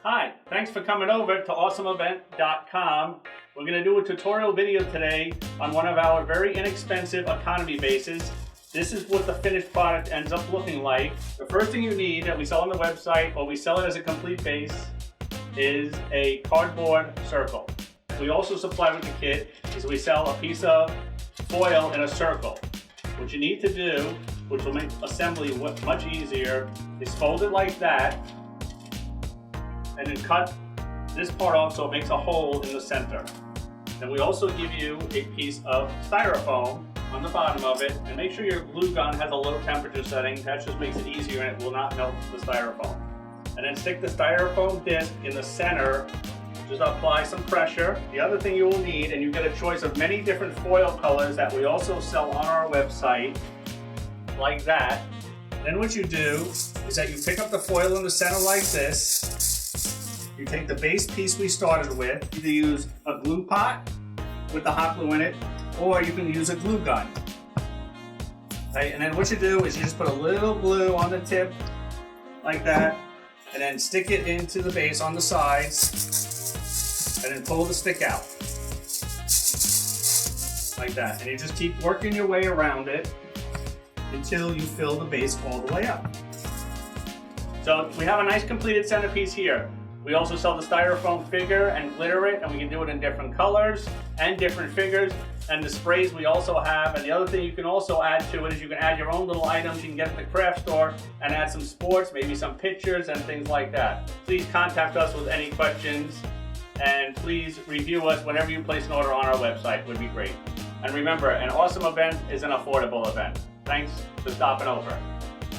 Hi, thanks for coming over to awesomeevent.com. We're going to do a tutorial video today on one of our very inexpensive economy bases. This is what the finished product ends up looking like. The first thing you need that we sell on the website, or we sell it as a complete base, is a cardboard circle. We also supply with the kit is we sell a piece of foil in a circle. What you need to do, which will make assembly much easier, is fold it like that and then cut this part off so it makes a hole in the center. Then we also give you a piece of styrofoam on the bottom of it, and make sure your glue gun has a low temperature setting. That just makes it easier and it will not melt the styrofoam. And then stick the styrofoam disc in the center. Just apply some pressure. The other thing you will need, and you get a choice of many different foil colors that we also sell on our website, like that. Then what you do is that you pick up the foil in the center like this. You take the base piece we started with. Either use a glue pot with the hot glue in it, or you can use a glue gun. Okay? And then what you do is you just put a little glue on the tip, like that, and then stick it into the base on the sides, and then pull the stick out. Like that. And you just keep working your way around it until you fill the base all the way up. So we have a nice completed centerpiece here. We also sell the styrofoam figure and glitter it, and we can do it in different colors and different figures. And the sprays we also have. And the other thing you can also add to it is you can add your own little items you can get at the craft store and add some sports, maybe some pictures and things like that. Please contact us with any questions, and please review us whenever you place an order on our website. It would be great. And remember, an awesome event is an affordable event. Thanks for stopping over.